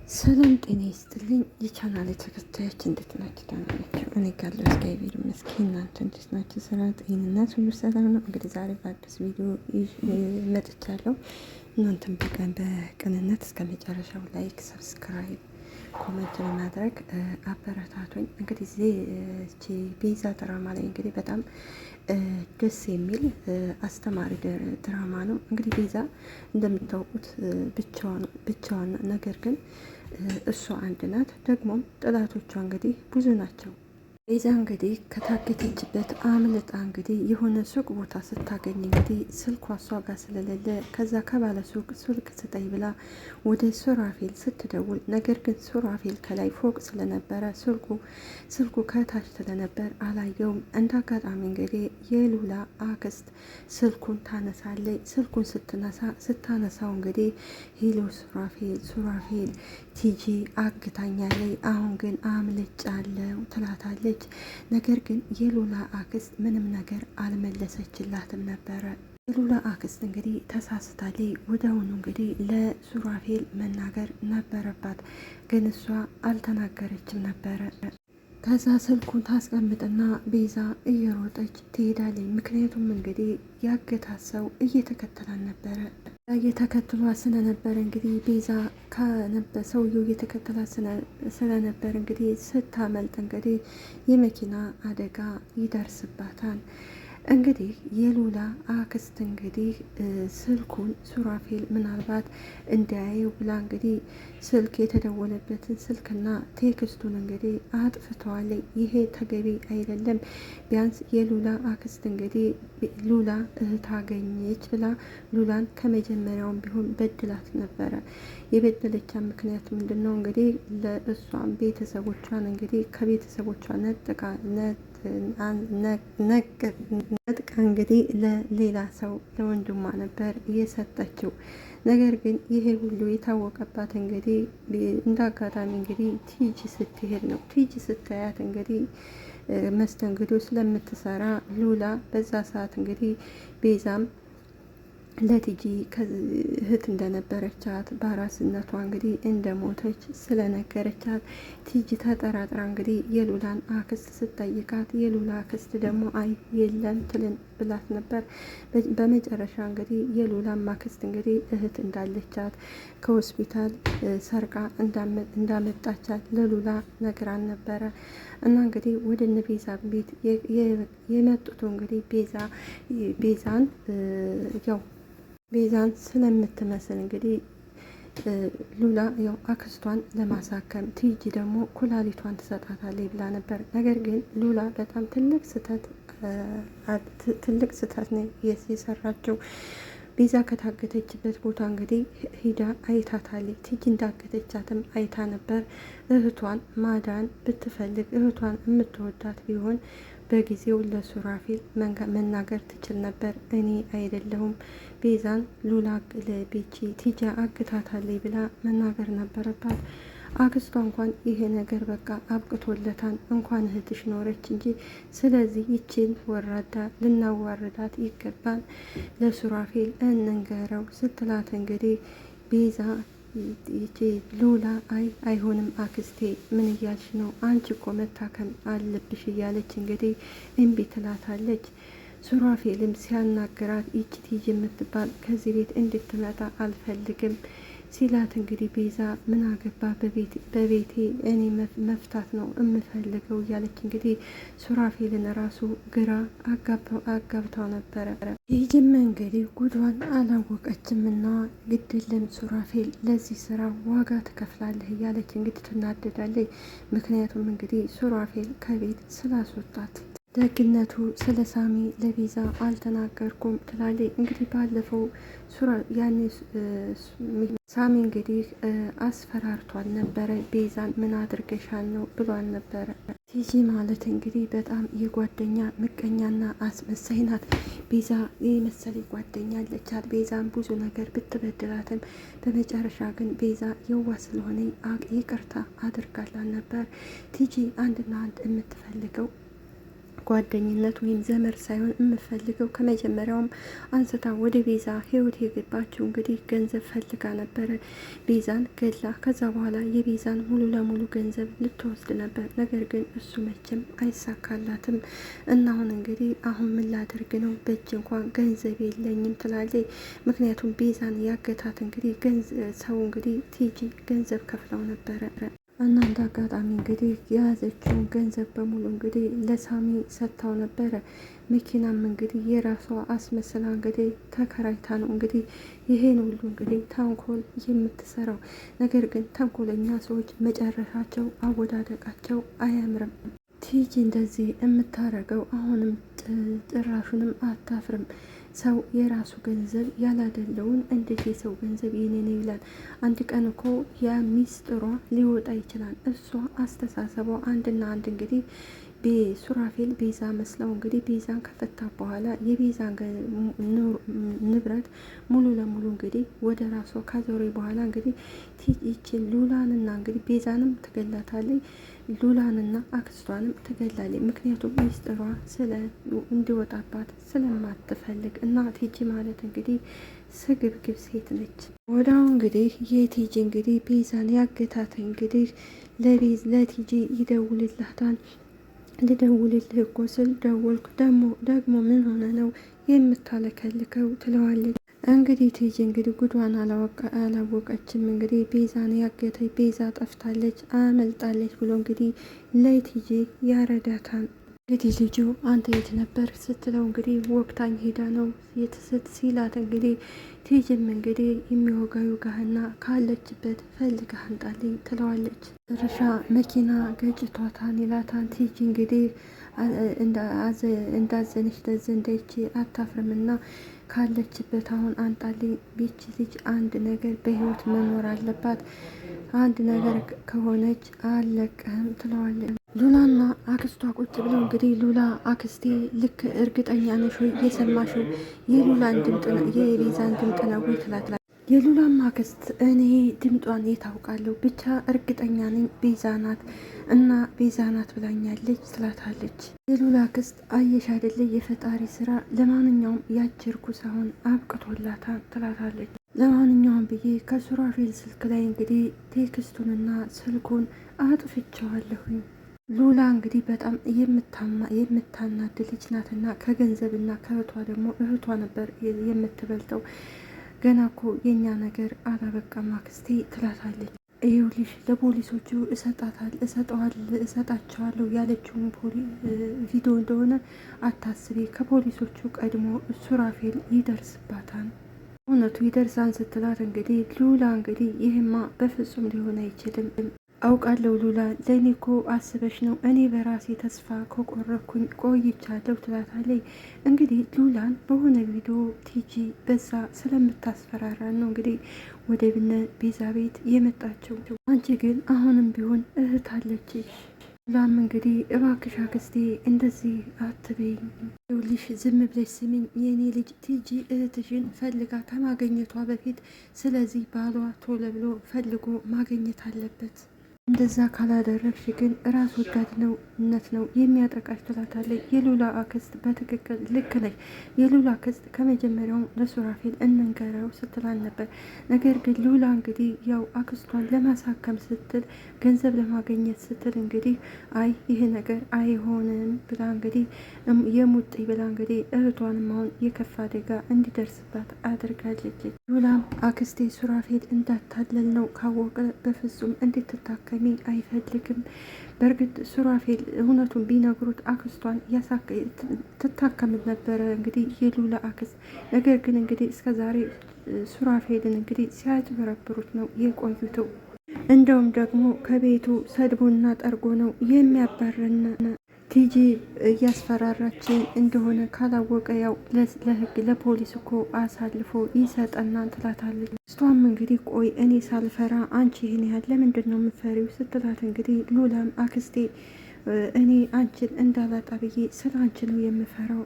ሰላም ጤና ይስጥልኝ የቻናሌ ተከታዮች እንዴት ናችሁ? ደህና ናችሁ? እኔ ጋለሁ እግዚአብሔር ይመስገን። እናንተ እንዴት ናችሁ? ስራ፣ ጤንነት ሁሉ ሰላም ነው? እንግዲህ ዛሬ በአዲስ ቪዲዮ መጥቻለሁ። እናንተም በቅንነት እስከ መጨረሻው ላይክ፣ ሰብስክራይብ፣ ኮሜንት በማድረግ አበረታቱኝ። እንግዲህ ቤዛ ድራማ ላይ እንግዲህ በጣም ደስ የሚል አስተማሪ ድራማ ነው። እንግዲህ ቤዛ እንደምታውቁት ብቻዋን ነገር ግን እሷ አንድ ናት። ደግሞም ጥላቶቿ እንግዲህ ብዙ ናቸው። ቤዛ እንግዲህ ከታገተችበት አምልጣ እንግዲህ የሆነ ሱቅ ቦታ ስታገኝ እንግዲህ ስልኳ እሷ ጋር ስለሌለ ከዛ ከባለ ሱቅ ስልክ ስጠኝ ብላ ወደ ሱራፌል ስትደውል፣ ነገር ግን ሱራፌል ከላይ ፎቅ ስለነበረ ስልኩ ከታች ስለነበር አላየውም። እንደ አጋጣሚ እንግዲህ የሉላ አክስት ስልኩን ታነሳለች። ስልኩን ስታነሳው እንግዲህ ሄሎ ሱራፌል ቲጂ አግታኛለች፣ አሁን ግን አምልጫለሁ ትላታለች። ነገር ግን የሉላ አክስት ምንም ነገር አልመለሰችላትም ነበረ። የሉላ አክስት እንግዲህ ተሳስታለች። ወዲያውኑ እንግዲህ ለሱራፌል መናገር ነበረባት፣ ግን እሷ አልተናገረችም ነበረ። ከዛ ስልኩን ታስቀምጥና ቤዛ እየሮጠች ትሄዳለች። ምክንያቱም እንግዲህ ያገታት ሰው እየተከተላን ነበረ። እየተከትሏ ስለነበር እንግዲህ ቤዛ ሰውየው እየተከተላ ስለነበር እንግዲህ ስታመልጥ እንግዲህ የመኪና አደጋ ይደርስባታል። እንግዲህ የሉላ አክስት እንግዲህ ስልኩን ሱራፌል ምናልባት እንዳያየው ብላ እንግዲህ ስልክ የተደወለበትን ስልክና ቴክስቱን እንግዲህ አጥፍተዋል። ይሄ ተገቢ አይደለም። ቢያንስ የሉላ አክስት እንግዲህ ሉላ እህት አገኘች ብላ ሉላን ከመጀመሪያውም ቢሆን በድላት ነበረ። የበደለቻ ምክንያት ምንድን ነው? እንግዲህ ለእሷም ቤተሰቦቿን እንግዲህ ከቤተሰቦቿ ነጥቃ እንግዲህ ለሌላ ሰው ለወንድሟ ነበር የሰጠችው። ነገር ግን ይሄ ሁሉ የታወቀባት እንግዲህ እንደ አጋጣሚ እንግዲህ ቲጂ ስትሄድ ነው። ቲጂ ስታያት እንግዲህ መስተንግዶ ስለምትሰራ ሉላ በዛ ሰዓት እንግዲህ ቤዛም ለቲጂ እህት እንደነበረቻት በአራስነቷ እንግዲህ እንደሞተች ስለነገረቻት ቲጂ ተጠራጥራ እንግዲህ የሉላን አክስት ስትጠይቃት የሉላ አክስት ደግሞ አይ የለም ትልን ብላት ነበር። በመጨረሻ እንግዲህ የሉላን አክስት እንግዲህ እህት እንዳለቻት ከሆስፒታል ሰርቃ እንዳመጣቻት ለሉላ ነግራን ነበረ። እና እንግዲህ ወደ እነ ቤዛ ቤት የመጡት እንግዲህ ቤዛን ስለምትመስል እንግዲህ ሉላ ያው አክስቷን ለማሳከም ቲጂ ደግሞ ኩላሊቷን ትሰጣታለች ብላ ነበር። ነገር ግን ሉላ በጣም ትልቅ ስህተት ነው የሰራችው። ቤዛ ከታገተችበት ቦታ እንግዲህ ሂዳ አይታታለች። ቲጂ እንዳገተቻትም አይታ ነበር። እህቷን ማዳን ብትፈልግ እህቷን የምትወዳት ቢሆን በጊዜው ለሱራፌል መናገር ትችል ነበር። እኔ አይደለሁም ቤዛን ሉላ ቲጂ አግታታለች ብላ መናገር ነበረባት። አክስቷ እንኳን ይሄ ነገር በቃ አብቅቶለታል፣ እንኳን እህትሽ ኖረች እንጂ ስለዚህ ይችን ወራዳ ልናዋርዳት ይገባል፣ ለሱራፌል እንንገረው ስትላት እንግዲህ ቤዛ ሉላ አይሆንም አክስቴ ምን እያልሽ ነው? አንቺ እኮ መታከም አለብሽ እያለች እንግዲህ እምቢ ትላታለች። ሱራፌልም ሲያናግራት ይቺ ቲጂ የምትባል ከዚህ ቤት እንድትመጣ አልፈልግም ሲላት እንግዲህ ቤዛ ምን አገባ በቤቴ እኔ መፍታት ነው የምፈልገው እያለች እንግዲህ ሱራፌልን ራሱ ግራ አጋብታው ነበረ። ይህም እንግዲህ ጉዷን አላወቀችም እና ግድልም ሱራፌል ለዚህ ስራ ዋጋ ትከፍላለህ እያለች እንግዲህ ትናደዳለች። ምክንያቱም እንግዲህ ሱራፌል ከቤት ስላስወጣት ደግነቱ ስለ ሳሚ ለቤዛ አልተናገርኩም ትላለች። እንግዲህ ባለፈው ሳሚ እንግዲህ አስፈራርቷል ነበረ። ቤዛን ምን አድርገሻል ነው ብሏል ነበረ። ቲጂ ማለት እንግዲህ በጣም የጓደኛ ምቀኛና አስመሳይ ናት። ቤዛ የመሰለ ጓደኛ አለቻት። ቤዛን ብዙ ነገር ብትበድላትም በመጨረሻ ግን ቤዛ የዋ ስለሆነ ይቅርታ አድርጋላል ነበር። ቲጂ አንድና አንድ የምትፈልገው ጓደኝነት ወይም ዘመድ ሳይሆን የምፈልገው ከመጀመሪያውም አንስታ ወደ ቤዛ ህይወት የገባችው እንግዲህ ገንዘብ ፈልጋ ነበረ። ቤዛን ገላ ከዛ በኋላ የቤዛን ሙሉ ለሙሉ ገንዘብ ልትወስድ ነበር። ነገር ግን እሱ መቼም አይሳካላትም እና አሁን እንግዲህ አሁን ምን ላደርግ ነው? በእጅ እንኳን ገንዘብ የለኝም ትላለች። ምክንያቱም ቤዛን ያገታት እንግዲህ ሰው እንግዲህ ቲጂ ገንዘብ ከፍለው ነበረ እና እንደ አጋጣሚ እንግዲህ የያዘችውን ገንዘብ በሙሉ እንግዲህ ለሳሚ ሰጥታው ነበረ። መኪናም እንግዲህ የራሷ አስመስላ እንግዲህ ተከራይታ ነው እንግዲህ ይሄን ሁሉ እንግዲህ ተንኮል የምትሰራው። ነገር ግን ተንኮለኛ ሰዎች መጨረሻቸው አወዳደቃቸው አያምርም። ቲጂ እንደዚህ የምታረገው አሁንም ጭራሹንም አታፍርም። ሰው የራሱ ገንዘብ ያላደለውን እንዴት የሰው ገንዘብ የኔ ነው ይላል? አንድ ቀን እኮ ያ ሚስጥሯ ሊወጣ ይችላል። እሷ አስተሳሰቧ አንድና አንድ እንግዲህ ሱራፌል ቤዛ መስለው እንግዲህ ቤዛን ከፈታ በኋላ የቤዛን ንብረት ሙሉ ለሙሉ እንግዲህ ወደ ራሷ ካዞሬ በኋላ እንግዲህ ይችን ሉላንና እንግዲህ ቤዛንም ትገላታለች፣ ሉላንና አክስቷንም ትገላለች። ምክንያቱም ሚስጥሯ እንዲወጣባት ስለማትፈልግ እና ቲጂ ማለት እንግዲህ ስግብግብ ሴት ነች። ወዳው እንግዲህ የቲጂ እንግዲህ ቤዛን ያገታት እንግዲህ ለቲጂ ይደውልላታል። ልደውልልህ እኮ ስል ደወልኩ። ደግሞ ምን ሆነ ነው የምታለከልከው? ትለዋለች። እንግዲህ ቲጂ እንግዲህ ጉዷን አላወቀችም። እንግዲህ ቤዛን ያገተች ቤዛ ጠፍታለች፣ አመልጣለች ብሎ እንግዲህ ለቲጂ ያረዳታል። እንግዲህ ልጁ አንተ የት ነበር ስትለው እንግዲህ ወቅታኝ ሄዳ ነው የትስት ሲላት እንግዲህ ቲጂም እንግዲህ የሚወጋዩ ጋህና ካለችበት ፈልገህ አንጣልኝ ትለዋለች። ርሻ መኪና ገጭቷታን ይላታን። ቲጂ እንግዲህ እንዳዘነች ተዘንደች አታፍርምና ካለችበት አሁን አንጣልኝ። ቤች ልጅ አንድ ነገር በህይወት መኖር አለባት፣ አንድ ነገር ከሆነች አለቀህም ትለዋለች። ሉላና አክስቷ ቁጭ ብለው እንግዲህ ሉላ አክስቴ ልክ እርግጠኛ ነሽ ወይ የሰማሽው የሉላን ድምጥ የቤዛን ድምጥ ነው ወይ ትላትላለች። የሉላም አክስት እኔ ድምጧን የታውቃለሁ ብቻ እርግጠኛ ነኝ ቤዛ ናት እና ቤዛ ናት ብላኛለች ትላታለች። የሉላ አክስት አየሽ አይደለ የፈጣሪ ስራ፣ ለማንኛውም ያችርኩ ሳይሆን አብቅቶላታል ትላታለች። ለማንኛውም ብዬ ከሱራፌል ስልክ ላይ እንግዲህ ቴክስቱንና ስልኩን አጥፍቼዋለሁኝ። ሉላ እንግዲህ በጣም የምታናድ ልጅ ናትና ከገንዘብና ከእህቷ ደግሞ እህቷ ነበር የምትበልጠው። ገና እኮ የኛ ነገር አላበቃም አክስቴ ትላታለች። ይኸውልሽ ለፖሊሶቹ እሰጣቸዋለሁ ያለችውን ቪዲዮ እንደሆነ አታስቢ፣ ከፖሊሶቹ ቀድሞ ሱራፌል ይደርስባታል። እውነቱ ይደርሳን ስትላት እንግዲህ ሉላ እንግዲህ ይህማ በፍጹም ሊሆን አይችልም አውቃለሁ ሉላ፣ ለእኔ እኮ አስበሽ ነው፣ እኔ በራሴ ተስፋ ከቆረኩኝ ቆይቻለሁ ትላታለች። እንግዲህ ሉላን በሆነ ቪዲዮ ቲጂ በዛ ስለምታስፈራራ ነው እንግዲህ ወደ ብነ ቤዛ ቤት የመጣችው። አንቺ ግን አሁንም ቢሆን እህት አለችሽ። ሉላም እንግዲህ እባክሽ አክስቴ እንደዚህ አትበይኝ፣ ይኸውልሽ ዝም ብለሽ ስሚኝ፣ የእኔ ልጅ ቲጂ እህትሽን ፈልጋ ከማገኘቷ በፊት ስለዚህ ባሏ ቶሎ ብሎ ፈልጎ ማግኘት አለበት። እንደዛ ካላደረግሽ ግን ራስ ወዳድነት ነው የሚያጠቃሽ ትላታለች። የሉላ አክስት በትክክል ልክ ነች። የሉላ አክስት ከመጀመሪያውም ለሱራፌል እንንገረው ስትላል ነበር። ነገር ግን ሉላ እንግዲህ ያው አክስቷን ለማሳከም ስትል ገንዘብ ለማግኘት ስትል እንግዲህ አይ ይህ ነገር አይሆንም ብላ እንግዲህ የሙጥ ብላ እንግዲህ እህቷንም አሁን የከፋ አደጋ እንዲደርስባት አድርጋለች። ሉላም አክስቴ ሱራፌል እንዳታለል ነው ካወቀ በፍጹም እንድትታከ አይፈልግም። በእርግጥ ሱራፌል እውነቱን ቢነግሩት አክስቷን ትታከም ነበረ እንግዲህ የሉላ አክስት። ነገር ግን እንግዲህ እስከዛሬ ሱራፌልን እንግዲህ ሲያጭበረብሩት ነው የቆዩት። እንደውም ደግሞ ከቤቱ ሰድቦና ጠርጎ ነው የሚያባረን። ቲጂ እያስፈራራችን እንደሆነ ካላወቀ ያው ለህግ ለፖሊስ እኮ አሳልፎ ይሰጠናል ትላታለች። እሷም እንግዲህ ቆይ እኔ ሳልፈራ አንቺ ይህን ያህል ለምንድን ነው የምፈሪው ስትላት እንግዲህ ሉላም አክስቴ እኔ አንቺን እንዳላጣ ብዬ ስለ አንቺ ነው የምፈራው።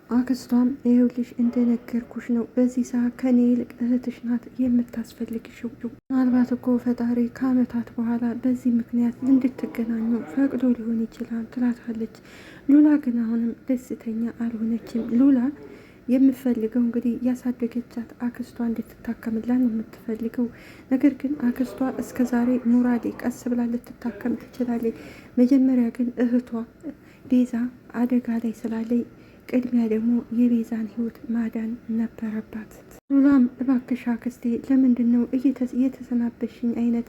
አክስቷም ይኸውልሽ እንደነገርኩሽ ነው፣ በዚህ ሰዓት ከኔ ይልቅ እህትሽ ናት የምታስፈልግሽው። ምናልባት እኮ ፈጣሪ ከአመታት በኋላ በዚህ ምክንያት እንድትገናኙ ፈቅዶ ሊሆን ይችላል ትላታለች። ሉላ ግን አሁንም ደስተኛ አልሆነችም። ሉላ የምትፈልገው እንግዲህ ያሳደገቻት አክስቷ እንድትታከምላት ነው የምትፈልገው። ነገር ግን አክስቷ እስከ ዛሬ ኑራሌ ቀስ ብላ ልትታከም ትችላለች። መጀመሪያ ግን እህቷ ቤዛ አደጋ ላይ ስላለች ቅድሚያ ደግሞ የቤዛን ህይወት ማዳን ነበረባት። ሉላም እባክሽ አክስቴ ለምንድን ነው እየተሰናበሽኝ አይነት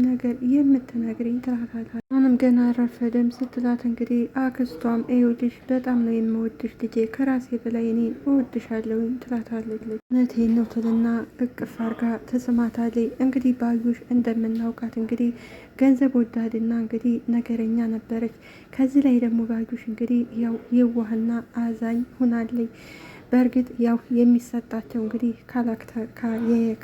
ነገር የምትነግሪኝ ትላታለች። አሁንም ገና አረፈደም ስትላት እንግዲህ አክስቷም ይኸውልሽ በጣም ነው የምወድሽ ልጄ፣ ከራሴ በላይ እኔ እወድሻለሁ ትላታለች። እውነቴን ነው ትልና እቅፍ አርጋ ተስማታለች። እንግዲህ ባዩሽ እንደምናውቃት እንግዲህ ገንዘብ ወዳድና እንግዲህ ነገረኛ ነበረች። ከዚህ ላይ ደግሞ ባዩሽ እንግዲህ ያው የዋህና አዛኝ ሁናለች። በእርግጥ ያው የሚሰጣቸው እንግዲህ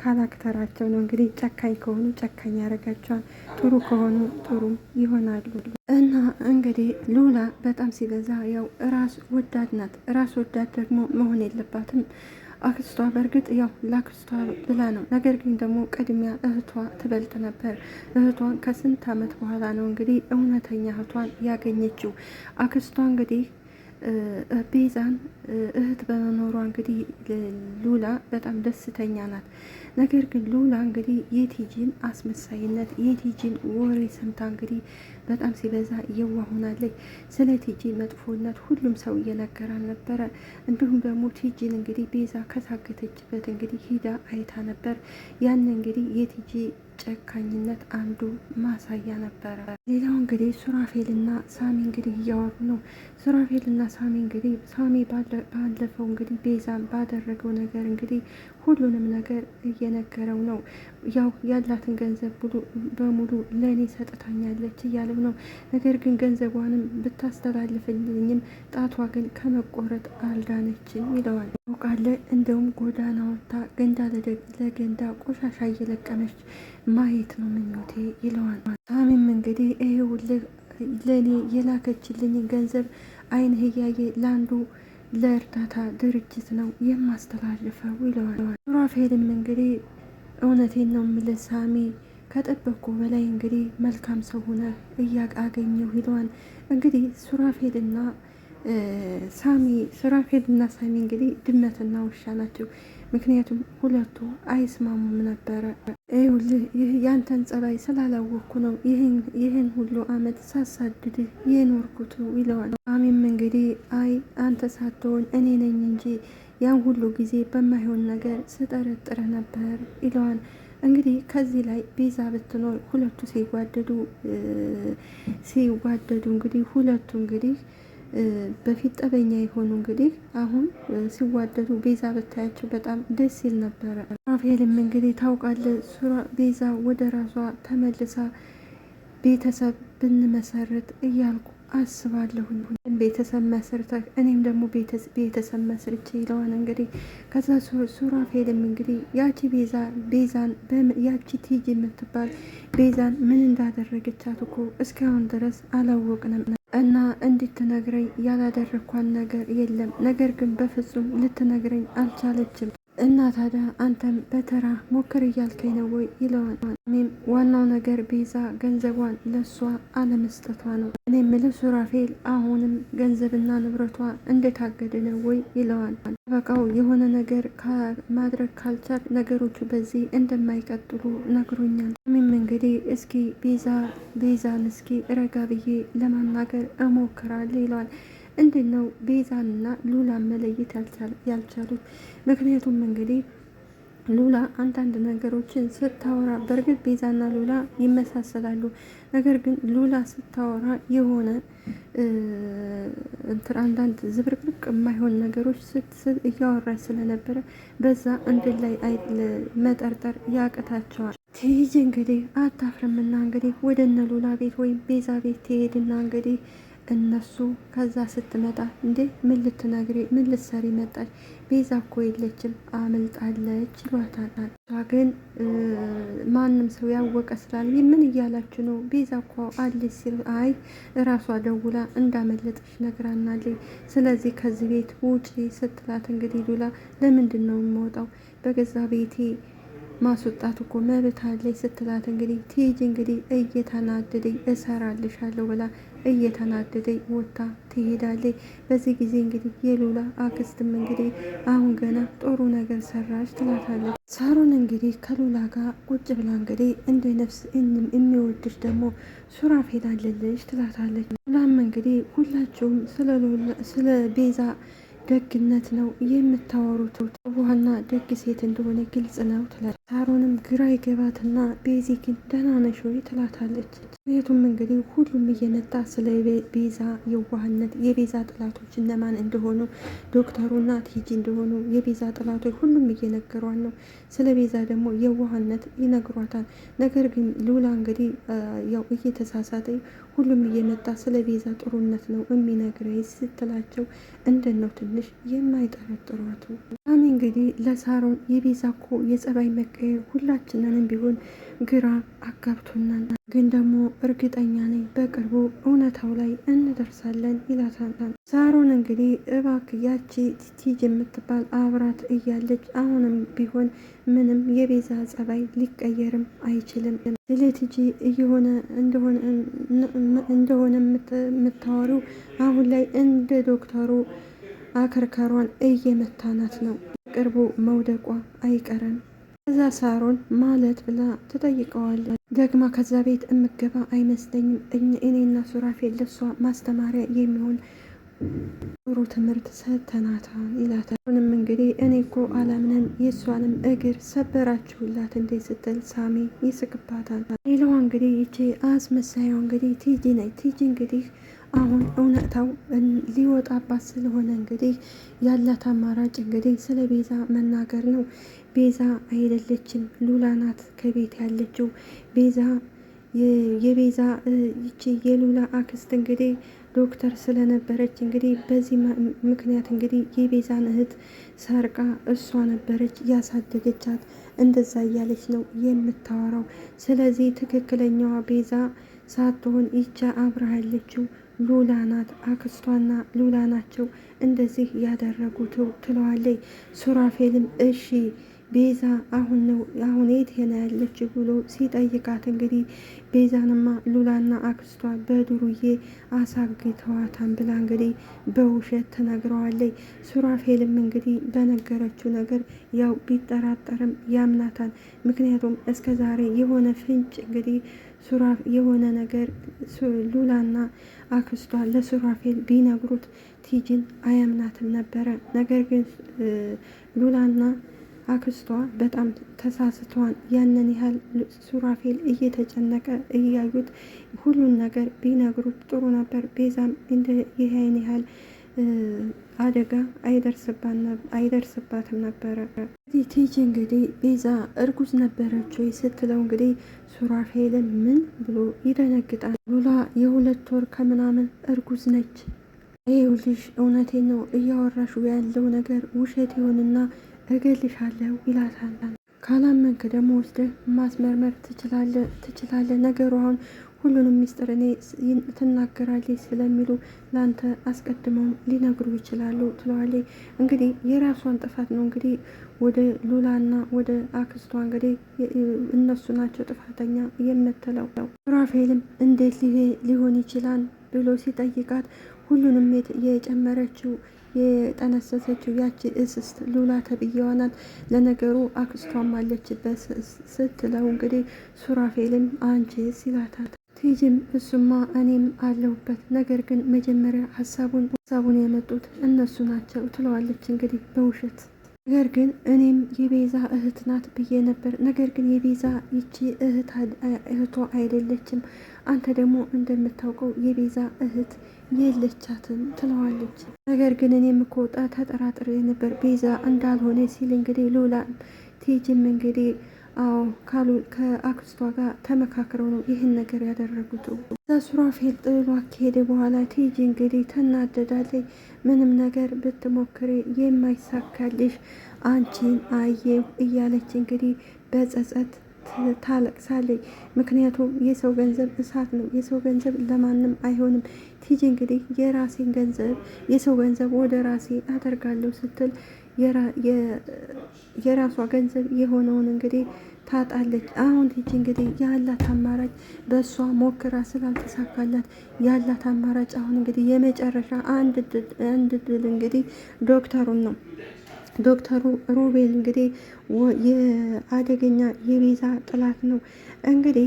ካራክተራቸው ነው። እንግዲህ ጨካኝ ከሆኑ ጨካኝ ያደርጋቸዋል፣ ጥሩ ከሆኑ ጥሩ ይሆናሉ። እና እንግዲህ ሉላ በጣም ሲበዛ ያው ራስ ወዳድ ናት። ራስ ወዳድ ደግሞ መሆን የለባትም። አክስቷ በእርግጥ ያው ለአክስቷ ብላ ነው። ነገር ግን ደግሞ ቅድሚያ እህቷ ትበልጥ ነበር። እህቷን ከስንት ዓመት በኋላ ነው እንግዲህ እውነተኛ እህቷን ያገኘችው። አክስቷ እንግዲህ ቤዛን እህት በመኖሯ እንግዲህ ሉላ በጣም ደስተኛ ናት። ነገር ግን ሉላ እንግዲህ የቲጂን አስመሳይነት የቲጂን ወሬ ሰምታ እንግዲህ በጣም ሲበዛ የዋህ ሆናለች። ስለ ቲጂ መጥፎነት ሁሉም ሰው እየነገራን ነበረ። እንዲሁም ደግሞ ቲጂን እንግዲህ ቤዛ ከታገተችበት እንግዲህ ሂዳ አይታ ነበር። ያን እንግዲህ የቲጂ ጨካኝነት አንዱ ማሳያ ነበረ። ሌላው እንግዲህ ሱራፌልና ሳሚ እንግዲህ እያወሩ ነው። ሱራፌልና ሳሚ እንግዲህ ሳሚ ባለፈው እንግዲህ ቤዛን ባደረገው ነገር እንግዲህ ሁሉንም ነገር እየነገረው ነው። ያው ያላትን ገንዘብ በሙሉ ለእኔ ሰጥታኛለች እያለው ነው። ነገር ግን ገንዘቧንም ብታስተላልፍልኝም ጣቷ ግን ከመቆረጥ አልዳነችም ይለዋል። ታውቃለ እንደውም ጎዳና ወጥታ ገንዳ ለገንዳ ቆሻሻ እየለቀመች ማየት ነው ምኞቴ ይለዋል። ሳሚም እንግዲህ ይኸውልህ ለእኔ የላከችልኝ ገንዘብ አይንህ እያየ ለአንዱ ለእርዳታ ድርጅት ነው የማስተላልፈው ይለዋል። ሱራፌልም እንግዲህ እውነቴን ነው የምልህ ሳሚ ከጠበቅኩ በላይ እንግዲህ መልካም ሰው ሆነ እያገኘሁ ይለዋል። እንግዲህ ሱራፌልና ሳሚ እንግዲህ ድመትና ውሻ ናቸው። ምክንያቱም ሁለቱ አይስማሙም ነበረ። ይኸውልህ ያንተን ጸባይ ስላላወቅኩ ነው ይህን ሁሉ አመት ሳሳድድህ የኖርኩት ይለዋል። ሳሚም እንግዲህ አይ አንተ ሳትሆን እኔ ነኝ እንጂ ያን ሁሉ ጊዜ በማይሆን ነገር ስጠረጥረ ነበር ይለዋል። እንግዲህ ከዚህ ላይ ቤዛ ብትኖር ሁለቱ ሲዋደዱ እንግዲህ ሁለቱ እንግዲህ በፊት ጠበኛ የሆኑ እንግዲህ አሁን ሲዋደዱ ቤዛ ብታያቸው በጣም ደስ ይል ነበረ። ሱራፌልም እንግዲህ ታውቃለህ ቤዛ ወደ ራሷ ተመልሳ ቤተሰብ ብንመሰርት እያልኩ አስባለሁኝ። ቤተሰብ መስርተህ እኔም ደግሞ ቤተሰብ መስርቼ ይለዋል። እንግዲህ ከዛ ሱራፌልም እንግዲህ ያቺ ቲጂ የምትባል ቤዛን ምን እንዳደረገቻት እኮ እስካሁን ድረስ አላወቅንም እና እንድትነግረኝ ያላደረኳን ነገር የለም። ነገር ግን በፍጹም ልትነግረኝ አልቻለችም። እና ታዲያ አንተም በተራ ሞክር እያልከኝ ነው ወይ ይለዋል። እኔም ዋናው ነገር ቤዛ ገንዘቧን ለሷ አለመስጠቷ ነው። እኔ የምልህ ሱራፌል አሁንም ገንዘብና ንብረቷ እንደታገደ ነው ወይ ይለዋል። በቃው የሆነ ነገር ማድረግ ካልቻል ነገሮቹ በዚህ እንደማይቀጥሉ ነግሮኛል። እኔም እንግዲህ እስኪ ቤዛን እስኪ ረጋ ብዬ ለማናገር እሞክራለሁ ይለዋል። እንዴት ነው ቤዛንና ሉላን መለየት ያልቻሉት? ምክንያቱም እንግዲህ ሉላ አንዳንድ ነገሮችን ስታወራ በእርግጥ ቤዛና ሉላ ይመሳሰላሉ። ነገር ግን ሉላ ስታወራ የሆነ አንዳንድ ዝብርቅርቅ የማይሆን ነገሮች እያወራች ስለነበረ በዛ አንድ ላይ መጠርጠር ያቅታቸዋል። ቲጂ እንግዲህ አታፍርምና እንግዲህ ወደ እነ ሉላ ቤት ወይም ቤዛ ቤት ትሄድና እንግዲህ እነሱ ከዛ ስትመጣ እንዴ ምን ልትነግሪ ምን ልትሰሪ መጣች? ቤዛ እኮ የለችም አመልጣለች ይሏታል። እሷ ግን ማንም ሰው ያወቀ ስላለ ምን እያላችሁ ነው? ቤዛ እኮ አለች ሲል አይ እራሷ ደውላ እንዳመለጠች ነግራናለች። ስለዚህ ከዚህ ቤት ውጪ ስትላት እንግዲህ ሉላ ለምንድን ነው የምወጣው? በገዛ ቤቴ ማስወጣት እኮ መብት አለኝ ስትላት እንግዲህ ቲጂ እንግዲህ እየተናደደኝ እሰራልሻለሁ ብላ እየተናደደኝ ወጥታ ትሄዳለች። በዚህ ጊዜ እንግዲህ የሉላ አክስትም እንግዲህ አሁን ገና ጥሩ ነገር ሰራች ትላታለች። ሳሮን እንግዲህ ከሉላ ጋር ቁጭ ብላ እንግዲህ እንደ ነፍስ የሚወድሽ ደግሞ ሱራፌል አለልሽ ትላታለች። ሉላም እንግዲህ ሁላችሁም ስለ ቤዛ ደግነት ነው የምታወሩት፣ ዋና ደግ ሴት እንደሆነ ግልጽ ነው ትላለች። ሳሮንም ግራ ይገባትና ቤዚ ግን ደህና ነሽ ወይ ትላታለች። ቤቱም እንግዲህ ሁሉም እየመጣ ስለ ቤዛ የዋህነት የቤዛ ጥላቶች እነማን እንደሆኑ ዶክተሩና ቲጂ እንደሆኑ የቤዛ ጥላቶች ሁሉም እየነገሯን ነው። ስለ ቤዛ ደግሞ የዋህነት ይነግሯታል። ነገር ግን ሉላ እንግዲህ ያው እየተሳሳተ ሁሉም እየመጣ ስለ ቤዛ ጥሩነት ነው የሚነግረኝ ስትላቸው እንደት ነው ትንሽ የማይጠረጥሯቱ። ዳኒ እንግዲህ ለሳሮን የቤዛ እኮ የጸባይ መቀየር ሁላችንንም ቢሆን ግራ አጋብቶናል፣ ግን ደግሞ እርግጠኛ ነኝ በቅርቡ እውነታው ላይ እንደርሳለን ይላታል። ሳሮን እንግዲህ እባክህ ያቺ ቲጂ የምትባል አብራት እያለች አሁንም ቢሆን ምንም የቤዛ ጸባይ ሊቀየርም አይችልም። ስለ ቲጂ እየሆነ እንደሆነ የምታወሪው አሁን ላይ እንደ ዶክተሩ አከርካሯን እየመታናት ነው፣ ቅርቡ መውደቋ አይቀርም። ከዛ ሳሮን ማለት ብላ ትጠይቀዋለች። ደግማ ከዛ ቤት እምገባ አይመስለኝም፣ እኔና ሱራፌል ለሷ ማስተማሪያ የሚሆን ጥሩ ትምህርት ሰተናታል ይላታል። አሁንም እንግዲህ እኔ እኮ አላምነን የእሷንም እግር ሰበራችሁላት እንዴ ስትል ሳሚ ይስቅባታል። ሌላዋ እንግዲህ ይቺ አስመሳያዋ እንግዲህ ቲጂ ነች። ቲጂ እንግዲህ አሁን እውነታው ሊወጣባት ስለሆነ እንግዲህ ያላት አማራጭ እንግዲህ ስለ ቤዛ መናገር ነው። ቤዛ አይደለችም ሉላ ናት ከቤት ያለችው። ቤዛ የቤዛ ይቺ የሉላ አክስት እንግዲህ ዶክተር ስለነበረች እንግዲህ በዚህ ምክንያት እንግዲህ የቤዛን እህት ሰርቃ እሷ ነበረች ያሳደገቻት። እንደዛ እያለች ነው የምታወራው። ስለዚህ ትክክለኛዋ ቤዛ ሳትሆን ይቻ አብራ ያለችው ሉላ ናት። አክስቷና ሉላ ናቸው እንደዚህ ያደረጉት ትለዋለች። ሱራፌልም እሺ ቤዛ አሁን የት ሄና ያለች ብሎ ሲጠይቃት እንግዲህ ቤዛንማ ሉላና አክስቷ በዱርዬ አሳግተዋታን ብላ እንግዲህ በውሸት ተነግረዋለች። ሱራፌልም እንግዲህ በነገረችው ነገር ያው ቢጠራጠርም ያምናታል። ምክንያቱም እስከ ዛሬ የሆነ ፍንጭ እንግዲህ የሆነ ነገር ሉላና አክስቷ ለሱራፌል ቢነግሩት ቲጂን አያምናትም ነበረ። ነገር ግን ሉላና አክስቷ በጣም ተሳስተዋል። ያንን ያህል ሱራፌል እየተጨነቀ እያዩት ሁሉን ነገር ቢነግሩት ጥሩ ነበር። ቤዛም እንደ ይህን ያህል አደጋ አይደርስባትም ነበረ። ቲጂ እንግዲህ ቤዛ እርጉዝ ነበረች ወይ ስትለው እንግዲህ ሱራፌልን ምን ብሎ ይደነግጣል። ሉላ የ2 ወር ከምናምን እርጉዝ ነች። ይኸውልሽ እውነቴን ነው እያወራሹ ያለው ነገር ውሸት ይሆንና እገልሻለሁ ይላታል። ካላመንክ ደግሞ ወስደህ ማስመርመር ትችላለህ። ነገሩ አሁን ሁሉንም ሚስጥር እኔ ትናገራለች ስለሚሉ ላንተ አስቀድመው ሊነግሩ ይችላሉ ትለዋለች። እንግዲህ የራሷን ጥፋት ነው እንግዲህ ወደ ሉላና ወደ አክስቷ እንግዲህ እነሱ ናቸው ጥፋተኛ የምትለው። ሱራፌልም እንዴት ሊሆን ይችላል ብሎ ሲጠይቃት ሁሉንም የጨመረችው የጠነሰሰችው ያቺ እስስት ሉላ ተብዬዋ ናት። ለነገሩ አክስቷም አለችበት ስትለው እንግዲህ ሱራፌልም አንቺስ ይላታል። ቲጂም እሱማ እኔም አለሁበት፣ ነገር ግን መጀመሪያ ሀሳቡን ያመጡት እነሱ ናቸው ትለዋለች እንግዲህ በውሸት። ነገር ግን እኔም የቤዛ እህት ናት ብዬ ነበር፣ ነገር ግን የቤዛ ይቺ እህቷ አይደለችም። አንተ ደግሞ እንደምታውቀው የቤዛ እህት የለቻትም ትለዋለች። ነገር ግን እኔም እኮ ተጠራጥሬ ነበር ቤዛ እንዳልሆነ ሲል እንግዲህ ሉላ ቲጂም እንግዲህ አዎ ካሉ ከአክስቷ ጋር ተመካክረው ነው ይህን ነገር ያደረጉት። ሱራፌል ጥሏ ከሄደ በኋላ ቲጂ እንግዲህ ትናደዳለች። ምንም ነገር ብትሞክሬ የማይሳካልሽ አንቺን አየሁ እያለች እንግዲህ በጸጸት ታለቅሳለች። ምክንያቱም የሰው ገንዘብ እሳት ነው፣ የሰው ገንዘብ ለማንም አይሆንም። ቲጂ እንግዲህ የራሴን ገንዘብ የሰው ገንዘብ ወደ ራሴ አደርጋለሁ ስትል የራሷ ገንዘብ የሆነውን እንግዲህ ታጣለች። አሁን ቲጂ እንግዲህ ያላት አማራጭ በእሷ ሞክራ ስላልተሳካላት ያላት አማራጭ አሁን እንግዲህ የመጨረሻ አንድ ድል እንግዲህ ዶክተሩን ነው። ዶክተሩ ሮቤል እንግዲህ የአደገኛ የቤዛ ጥላት ነው። እንግዲህ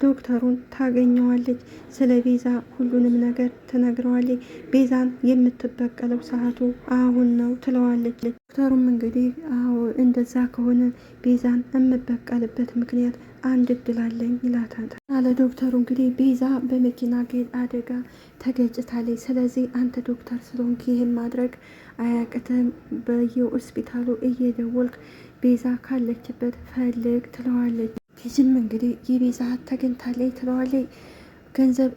ዶክተሩን ታገኘዋለች። ስለ ቤዛ ሁሉንም ነገር ትነግረዋለች። ቤዛን የምትበቀለው ሰዓቱ አሁን ነው ትለዋለች። ዶክተሩም እንግዲህ አዎ እንደዛ ከሆነ ቤዛን የምበቀልበት ምክንያት አንድ እድል አለኝ ይላታል። አለ ዶክተሩ እንግዲህ ቤዛ በመኪና አደጋ ተገጭታለች። ስለዚህ አንተ ዶክተር ስለሆንክ ይህን ማድረግ አያቅትም። በየሆስፒታሉ እየደወልክ ቤዛ ካለችበት ፈልግ ትለዋለች። ቲጂም እንግዲህ የቤዛ ተገኝታለች ትለዋለች። ገንዘብ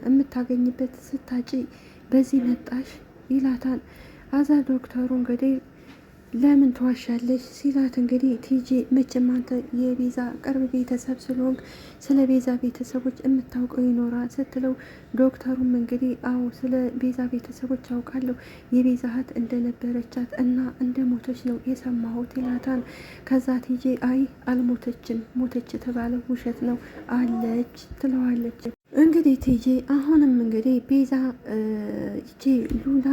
የምታገኝበት ስታጪ በዚህ መጣሽ ይላታል። አዛ ዶክተሩ እንግዲህ ለምን ተዋሻለች ሲላት እንግዲህ ቲጂ መቼም አንተ የቤዛ ቅርብ ቤተሰብ ስለሆንክ ስለ ቤዛ ቤተሰቦች የምታውቀው ይኖራል ስትለው፣ ዶክተሩም እንግዲህ አዎ ስለ ቤዛ ቤተሰቦች አውቃለሁ፣ የቤዛ እህት እንደነበረቻት እና እንደሞተች ነው የሰማሁት ይላታል። ከዛ ቲጂ አይ አልሞተችም፣ ሞተች የተባለ ውሸት ነው አለች ትለዋለች። እንግዲህ ቲጂ አሁንም እንግዲህ ቤዛ ይቺ ሉላ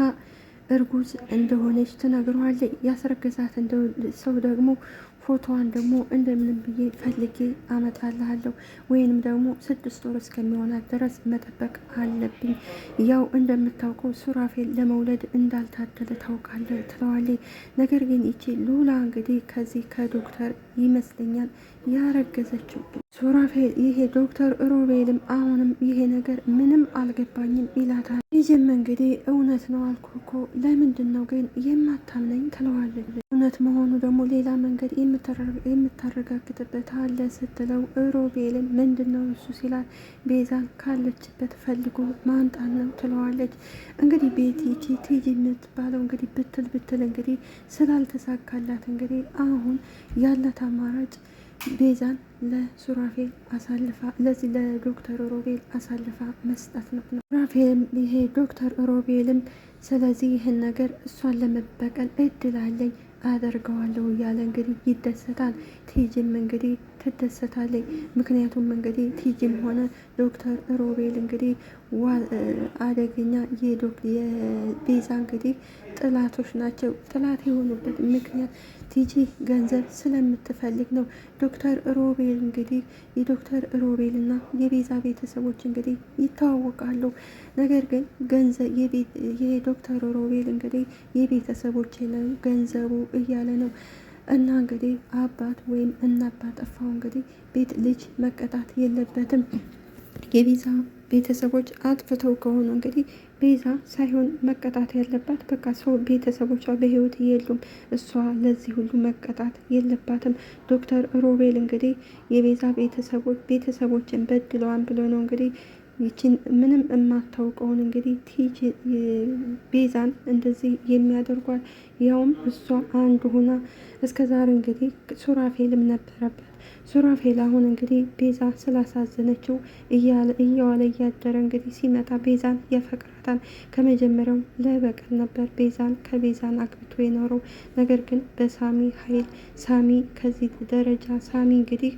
እርጉዝ እንደሆነች ትነግረዋለች። ያስረገዛት ሰው ደግሞ ፎቶዋን ደግሞ እንደምንም ብዬ ፈልጌ አመጣልሃለሁ ወይንም ደግሞ 6 ወር እስከሚሆናት ድረስ መጠበቅ አለብኝ። ያው እንደምታውቀው ሱራፌል ለመውለድ እንዳልታደለ ታውቃለህ ትለዋለች። ነገር ግን ይቺ ሉላ እንግዲህ ከዚህ ከዶክተር ይመስለኛል ያረገዘችው። ሱራፌል ይሄ ዶክተር ሮቤልም አሁንም ይሄ ነገር ምንም አልገባኝም ይላታል። ይህም እንግዲህ እውነት ነው አልኩ እኮ ለምንድን ነው ግን የማታምነኝ ትለዋለች። እውነት መሆኑ ደግሞ ሌላ መንገድ የምታረጋግጥበት አለ ስትለው፣ ሮቤልም ምንድን ነው እሱ ሲላት፣ ቤዛን ካለችበት ፈልጎ ማንጣት ነው ትለዋለች። እንግዲህ ቤቲ ቲጂ የምትባለው እንግዲህ ብትል እንግዲህ ስላልተሳካላት እንግዲህ አሁን ያላት አማራጭ ቤዛን ለሱራፌል አሳልፋ ለዚህ ለዶክተር ሮቤል አሳልፋ መስጠት ነው። ሱራፌልም ይሄ ዶክተር ሮቤልም ስለዚህ ይህን ነገር እሷን ለመበቀል እድል አለኝ አደርገዋለሁ እያለ እንግዲህ ይደሰታል። ቲጂም እንግዲህ ትደሰታለች። ምክንያቱም እንግዲህ ቲጂም ሆነ ዶክተር ሮቤል እንግዲህ አደገኛ የቤዛ እንግዲህ ጥላቶች ናቸው። ጥላት የሆኑበት ምክንያት ቲጂ ገንዘብ ስለምትፈልግ ነው። ዶክተር ሮቤል እንግዲህ የዶክተር ሮቤል እና የቤዛ ቤተሰቦች እንግዲህ ይተዋወቃሉ። ነገር ግን ገንዘብ የዶክተር ሮቤል እንግዲህ የቤተሰቦች ነው ገንዘቡ እያለ ነው። እና እንግዲህ አባት ወይም እናት ጠፋው እንግዲህ ቤት ልጅ መቀጣት የለበትም። የቤዛ ቤተሰቦች አጥፍተው ከሆኑ እንግዲህ ቤዛ ሳይሆን መቀጣት ያለባት በቃ ሰው ቤተሰቦቿ በህይወት የሉም፣ እሷ ለዚህ ሁሉ መቀጣት የለባትም። ዶክተር ሮቤል እንግዲህ የቤዛ ቤተሰቦችን በድለዋን ብሎ ነው እንግዲህ ይችን ምንም የማታውቀውን እንግዲህ ቲጂ ቤዛን እንደዚህ የሚያደርጓል። ያውም እሷ አንድ ሆና እስከዛሬ እንግዲህ ሱራፌልም ነበረበት። ሱራፌል አሁን እንግዲህ ቤዛ ስላሳዘነችው እየዋለ እያደረ እንግዲህ ሲመጣ ቤዛን ያፈቅራታል። ከመጀመሪያው ለበቀል ነበር ከቤዛን አግብቶ የኖረው። ነገር ግን በሳሚ ኃይል ሳሚ ከዚህ ደረጃ ሳሚ እንግዲህ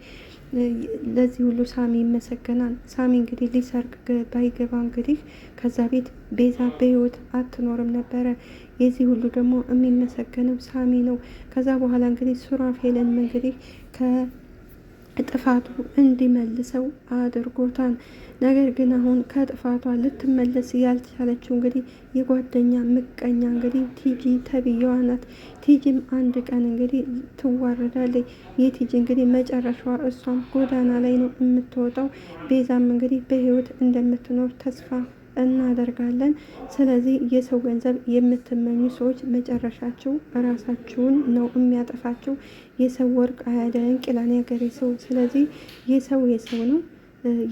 ለዚህ ሁሉ ሳሚ ይመሰገናል። ሳሚ እንግዲህ ሊሰርቅ ባይገባ እንግዲህ ከዛ ቤት ቤዛ በህይወት አትኖርም ነበረ። የዚህ ሁሉ ደግሞ የሚመሰገነው ሳሚ ነው። ከዛ በኋላ እንግዲህ ሱራፌልን እንግዲህ ከጥፋቱ እንዲመልሰው አድርጎታል። ነገር ግን አሁን ከጥፋቷ ልትመለስ ያልቻለችው እንግዲህ የጓደኛ ምቀኛ እንግዲህ ቲጂ ተብዬዋ ናት። ቲጂም አንድ ቀን እንግዲህ ትዋረዳለች። የቲጂ እንግዲህ መጨረሻዋ እሷም ጎዳና ላይ ነው የምትወጣው። ቤዛም እንግዲህ በህይወት እንደምትኖር ተስፋ እናደርጋለን። ስለዚህ የሰው ገንዘብ የምትመኙ ሰዎች መጨረሻቸው ራሳችሁን ነው የሚያጠፋቸው። የሰው ወርቅ አያደንቅ ይላል ያገሬ ሰው። ስለዚህ የሰው ነው፣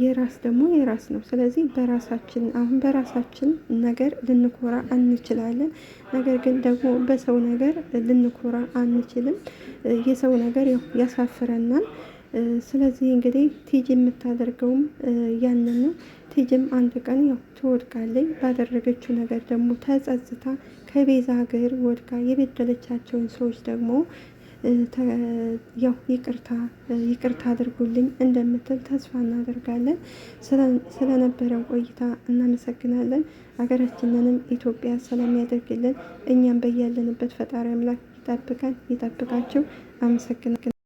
የራስ ደግሞ የራስ ነው። ስለዚህ በራሳችን አሁን በራሳችን ነገር ልንኮራ እንችላለን። ነገር ግን ደግሞ በሰው ነገር ልንኮራ አንችልም። የሰው ነገር ያሳፍረናል። ስለዚህ እንግዲህ ቲጂ የምታደርገውም ያንን ነው። ቲጂም አንድ ቀን ትወድቃለች። ባደረገችው ነገር ደግሞ ተጸጽታ ከቤዛ ሀገር ወድቃ የበደለቻቸውን ሰዎች ደግሞ ይቅርታ አድርጉልኝ እንደምትል ተስፋ እናደርጋለን። ስለነበረን ቆይታ እናመሰግናለን። ሀገራችንንም ኢትዮጵያ ሰላም ያደርግልን። እኛም በያለንበት ፈጣሪ አምላክ ይጠብቃቸው። አመሰግናለሁ።